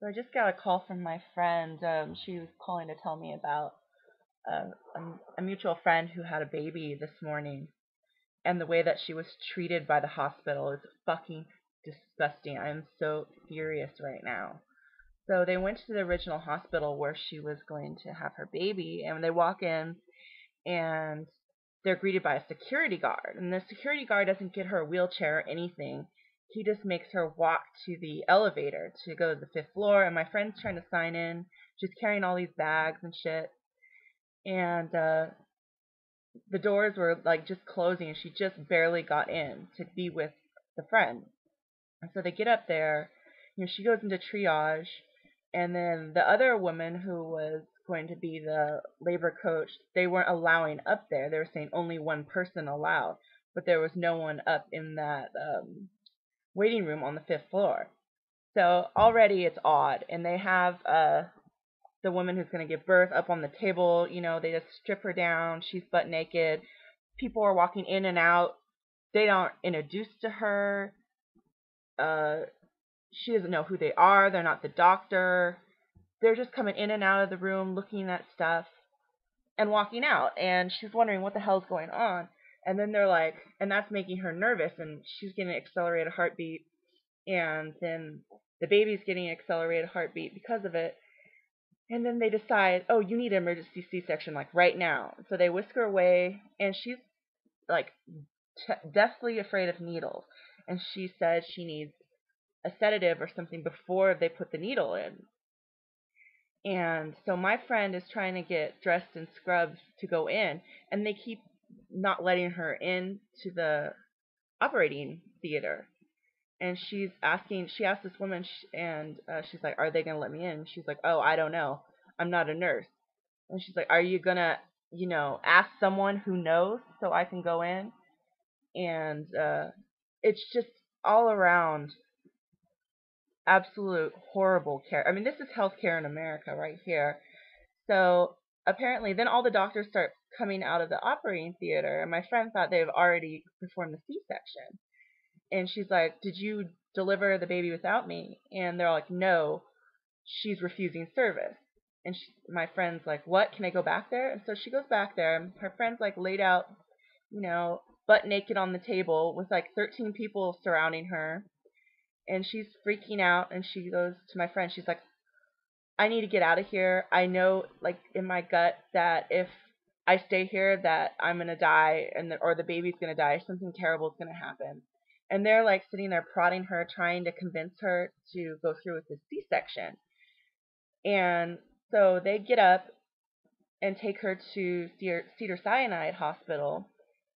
So I just got a call from my friend. She was calling to tell me about a mutual friend who had a baby this morning, and the way that she was treated by the hospital is fucking disgusting. I am so furious right now. So they went to the original hospital where she was going to have her baby, and they walk in, and they're greeted by a security guard. And the security guard doesn't get her a wheelchair or anything. He just makes her walk to the elevator to go to the fifth floor. And my friend's trying to sign in. She's carrying all these bags and shit. And the doors were like just closing, and she just barely got in to be with the friend. And so they get up there. She goes into triage, and then the other woman who was going to be the labor coach, they weren't allowing up there. They were saying only one person allowed, but there was no one up in that waiting room on the fifth floor. So already it's odd, and they have the woman who's going to give birth up on the table. They just strip her down. She's butt naked. People are walking in and out. They aren't introduced to her. She doesn't know who they are. They're not the doctor. They're just coming in and out of the room, looking at stuff, and walking out. And she's wondering what the hell's going on. And then they're like, and that's making her nervous, and she's getting an accelerated heartbeat. And then the baby's getting an accelerated heartbeat because of it. And then they decide, oh, you need an emergency C-section, like right now. So they whisk her away, and she's like deathly afraid of needles. And she says she needs a sedative or something before they put the needle in. And so my friend is trying to get dressed in scrubs to go in, and they keep not letting her in to the operating theater. And she asked this woman, and she's like, are they going to let me in? She's like, oh, I don't know. I'm not a nurse. And she's like, are you going to, ask someone who knows so I can go in? And it's just all around absolute horrible care. I mean, this is healthcare in America right here. So apparently then all the doctors start coming out of the operating theater, and my friend thought they've already performed the C-section. And she's like, did you deliver the baby without me? And they're like, no, she's refusing service. And my friend's like, what? Can I go back there? And so she goes back there, and her friend's like laid out, butt naked on the table with like 13 people surrounding her. And she's freaking out, and she goes to my friend. She's like, I need to get out of here. I know, like, in my gut that if I stay here that I'm going to die, or the baby's going to die. Something terrible is going to happen. And they're like sitting there prodding her, trying to convince her to go through with the C-section. And so they get up and take her to Cedars-Sinai Hospital,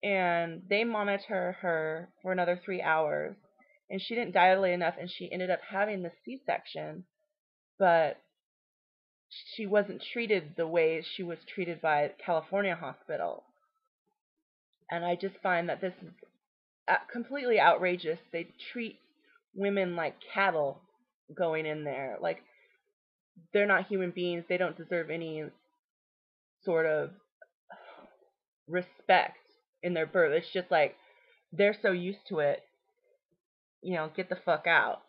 and they monitor her for another 3 hours. And she didn't dilate enough, and she ended up having the C-section, but she wasn't treated the way she was treated by California Hospital. And I just find that this is completely outrageous. They treat women like cattle going in there. Like, they're not human beings. They don't deserve any sort of respect in their birth. It's just like, they're so used to it, get the fuck out.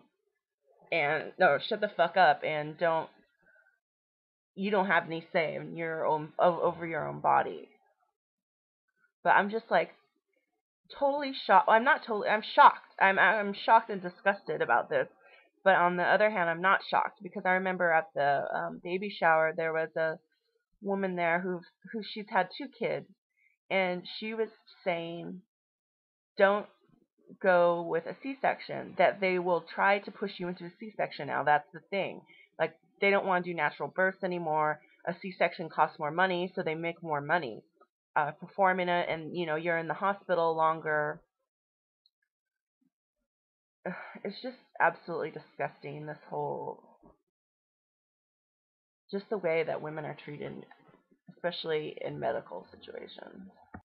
And, no, shut the fuck up, and you don't have any say in your own, over your own body. But I'm just like, totally shocked. I'm shocked. I'm shocked and disgusted about this. But on the other hand, I'm not shocked, because I remember at the baby shower there was a woman there who she's had 2 kids, and she was saying, don't go with a C-section, that they will try to push you into a C-section now. That's the thing. Like, they don't want to do natural births anymore. A C-section costs more money, so they make more money performing it, and you're in the hospital longer. It's just absolutely disgusting, this whole, just the way that women are treated, especially in medical situations.